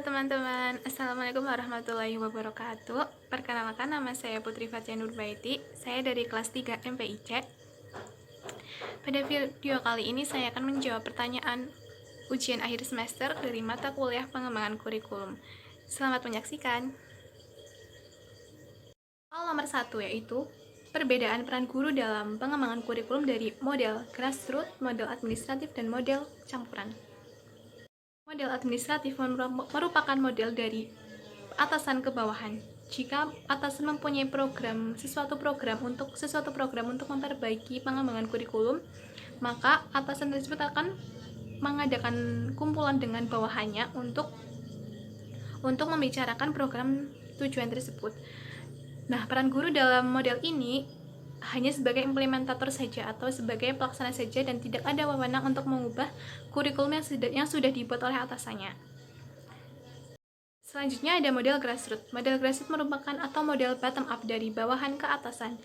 teman-teman, Assalamualaikum warahmatullahi wabarakatuh. Perkenalkan, nama saya Putri Fatia Nurbaiti. Saya dari kelas 3 MPIC. Pada video kali ini saya akan menjawab pertanyaan ujian akhir semester dari mata kuliah pengembangan kurikulum. Selamat menyaksikan. Soal nomor 1 yaitu perbedaan peran guru dalam pengembangan kurikulum dari model grassroots, model administratif, dan model campuran. Model administratif merupakan model dari atasan ke bawahan. Jika atasan mempunyai suatu program untuk memperbaiki pengembangan kurikulum, maka atasan tersebut akan mengadakan kumpulan dengan bawahannya untuk membicarakan program tujuan tersebut. Nah, peran guru dalam model ini hanya sebagai implementator saja atau sebagai pelaksana saja dan tidak ada wewenang untuk mengubah kurikulum yang sudah dibuat oleh atasannya. Selanjutnya ada model grassroots. Model grassroots merupakan atau model bottom up dari bawahan ke atasan.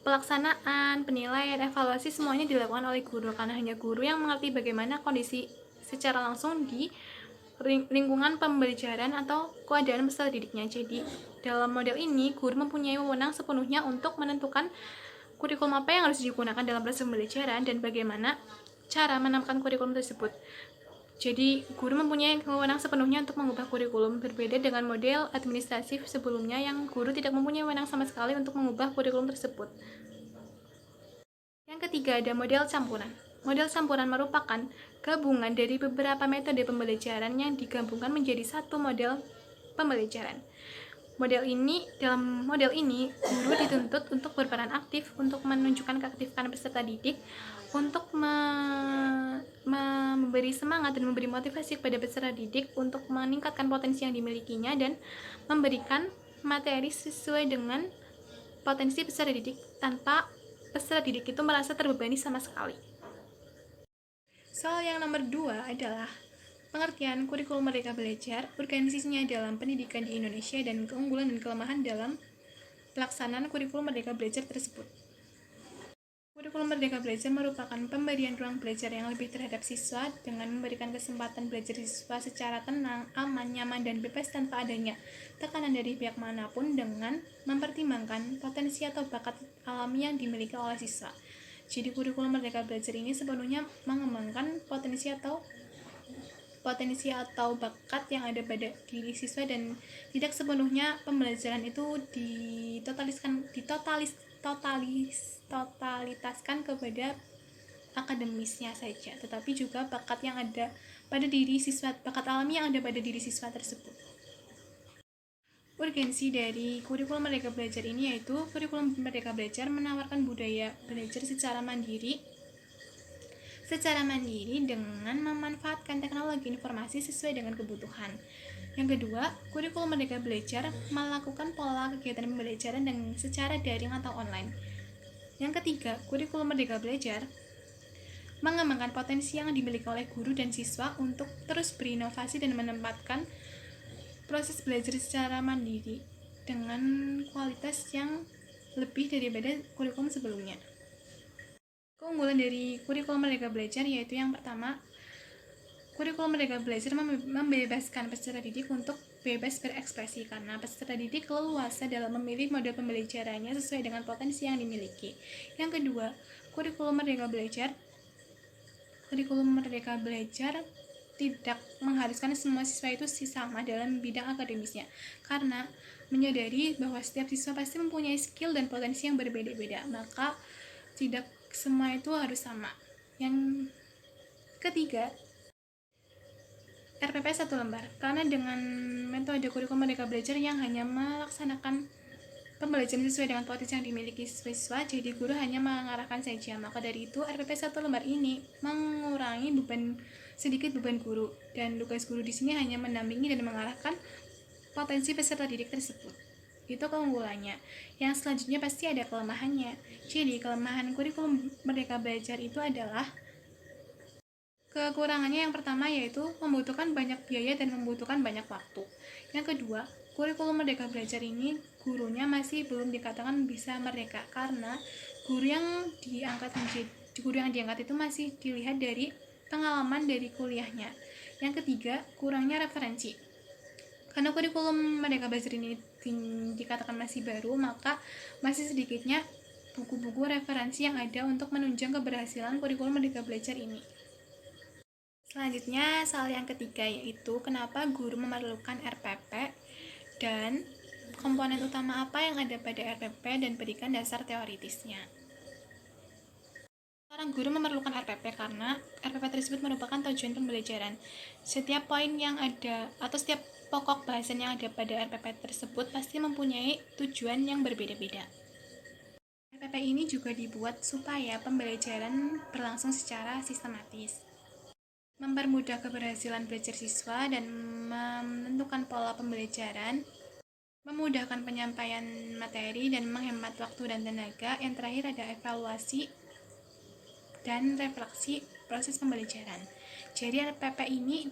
Pelaksanaan, penilaian, evaluasi semuanya dilakukan oleh guru karena hanya guru yang mengerti bagaimana kondisi secara langsung di lingkungan pembelajaran atau keadaan peserta didiknya. Jadi, dalam model ini, guru mempunyai wewenang sepenuhnya untuk menentukan kurikulum apa yang harus digunakan dalam proses pembelajaran dan bagaimana cara menerapkan kurikulum tersebut. Jadi, guru mempunyai wewenang sepenuhnya untuk mengubah kurikulum, berbeda dengan model administratif sebelumnya yang guru tidak mempunyai wewenang sama sekali untuk mengubah kurikulum tersebut. Yang ketiga, ada model campuran. Model campuran merupakan gabungan dari beberapa metode pembelajaran yang digabungkan menjadi satu model pembelajaran. Dalam model ini, guru dituntut untuk berperan aktif untuk menunjukkan keaktifan peserta didik, untuk memberi semangat dan memberi motivasi kepada peserta didik untuk meningkatkan potensi yang dimilikinya dan memberikan materi sesuai dengan potensi peserta didik tanpa peserta didik itu merasa terbebani sama sekali. Soal yang nomor 2 adalah pengertian kurikulum Merdeka Belajar, urgensinya dalam pendidikan di Indonesia, dan keunggulan dan kelemahan dalam pelaksanaan kurikulum Merdeka Belajar tersebut. Kurikulum Merdeka Belajar merupakan pemberian ruang belajar yang lebih terhadap siswa dengan memberikan kesempatan belajar siswa secara tenang, aman, nyaman, dan bebas tanpa adanya tekanan dari pihak manapun dengan mempertimbangkan potensi atau bakat alami yang dimiliki oleh siswa. Jadi kurikulum Merdeka Belajar ini sepenuhnya mengembangkan potensi atau bakat yang ada pada diri siswa dan tidak sepenuhnya pembelajaran itu ditotalitaskan kepada akademisnya saja, tetapi juga bakat yang ada pada diri siswa, bakat alami yang ada pada diri siswa tersebut. Urgensi dari kurikulum Merdeka Belajar ini yaitu kurikulum Merdeka Belajar menawarkan budaya belajar secara mandiri dengan memanfaatkan teknologi informasi sesuai dengan kebutuhan. Yang kedua, kurikulum Merdeka Belajar melakukan pola kegiatan pembelajaran dengan secara daring atau online. Yang ketiga, kurikulum Merdeka Belajar mengembangkan potensi yang dimiliki oleh guru dan siswa untuk terus berinovasi dan menempatkan proses belajar secara mandiri dengan kualitas yang lebih daripada kurikulum sebelumnya. Keunggulan dari kurikulum Merdeka Belajar yaitu yang pertama, kurikulum Merdeka Belajar membebaskan peserta didik untuk bebas berekspresi karena peserta didik leluasa dalam memilih model pembelajarannya sesuai dengan potensi yang dimiliki. Yang kedua, kurikulum Merdeka Belajar tidak mengharuskan semua siswa itu sama dalam bidang akademisnya karena menyadari bahwa setiap siswa pasti mempunyai skill dan potensi yang berbeda-beda, maka tidak semua itu harus sama. Yang ketiga, RPP 1 lembar, karena dengan metode kurikulum Merdeka Belajar yang hanya melaksanakan pembelajaran sesuai dengan potensi yang dimiliki siswa, jadi guru hanya mengarahkan saja. Maka dari itu, RPP 1 lembar ini mengurangi sedikit beban guru, dan tugas guru di sini hanya mendampingi dan mengarahkan potensi peserta didik tersebut. Itu keunggulannya. Yang selanjutnya pasti ada kelemahannya. Jadi, kelemahan kurikulum Merdeka Belajar itu adalah kekurangannya yang pertama yaitu membutuhkan banyak biaya dan membutuhkan banyak waktu. Yang kedua, kurikulum Merdeka Belajar ini gurunya masih belum dikatakan bisa merdeka karena guru yang diangkat itu masih dilihat dari pengalaman dari kuliahnya. Yang ketiga, kurangnya referensi. Karena kurikulum Merdeka Belajar ini dikatakan masih baru, maka masih sedikitnya buku-buku referensi yang ada untuk menunjang keberhasilan kurikulum Merdeka Belajar ini. Selanjutnya, soal yang ketiga, yaitu kenapa guru memerlukan RPP dan komponen utama apa yang ada pada RPP dan berikan dasar teoritisnya. Seorang guru memerlukan RPP karena RPP tersebut merupakan tujuan pembelajaran. Setiap poin yang ada atau setiap pokok bahasan yang ada pada RPP tersebut pasti mempunyai tujuan yang berbeda-beda. RPP ini juga dibuat supaya pembelajaran berlangsung secara sistematis, mempermudah keberhasilan belajar siswa dan menentukan pola pembelajaran, memudahkan penyampaian materi dan menghemat waktu dan tenaga. Yang terakhir ada evaluasi dan refleksi proses pembelajaran. Jadi RPP ini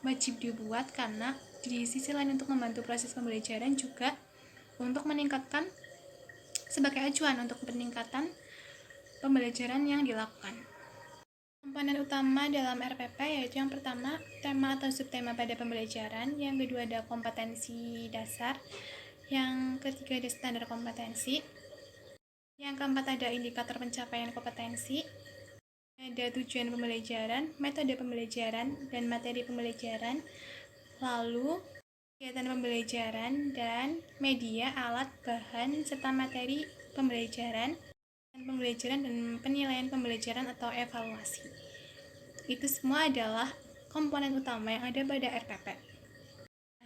wajib dibuat karena di sisi lain untuk membantu proses pembelajaran juga untuk meningkatkan sebagai acuan untuk peningkatan pembelajaran yang dilakukan. Komponen utama dalam RPP yaitu yang pertama tema atau subtema pada pembelajaran, yang kedua ada kompetensi dasar, yang ketiga ada standar kompetensi, yang keempat ada indikator pencapaian kompetensi, ada tujuan pembelajaran, metode pembelajaran, dan materi pembelajaran, lalu kegiatan pembelajaran dan media, alat, bahan, serta materi pembelajaran dan penilaian pembelajaran atau evaluasi. Itu semua adalah komponen utama yang ada pada RPP.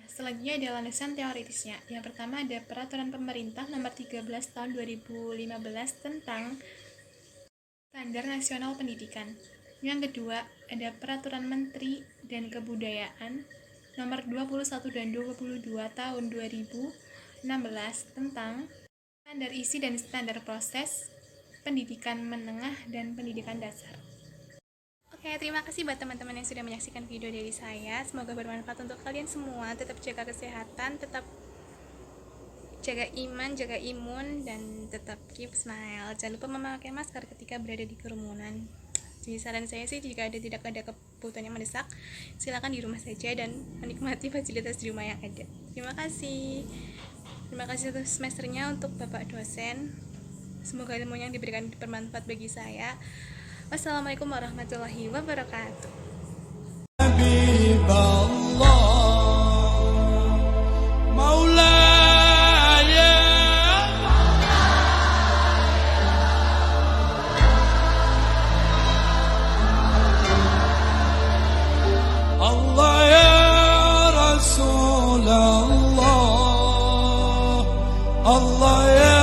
Selanjutnya adalah landasan teoritisnya. Yang pertama ada Peraturan Pemerintah Nomor 13 Tahun 2015 tentang Standar Nasional Pendidikan. Yang kedua ada Peraturan Menteri dan Kebudayaan Nomor 21 dan 22 Tahun 2016 tentang standar isi dan standar proses pendidikan menengah dan pendidikan dasar. Oke, terima kasih buat teman-teman yang sudah menyaksikan video dari saya. Semoga bermanfaat untuk kalian semua. Tetap jaga kesehatan, tetap jaga iman, jaga imun, dan tetap keep smile. Jangan lupa memakai masker ketika berada di kerumunan. Jadi saran saya sih, jika tidak ada kebutuhan yang mendesak, silakan di rumah saja dan menikmati fasilitas di rumah yang ada. Terima kasih untuk semesternya, untuk Bapak dosen. Semoga ilmu yang diberikan bermanfaat bagi saya. Wassalamualaikum warahmatullahi wabarakatuh. Allah ya Rasulullah, Allah ya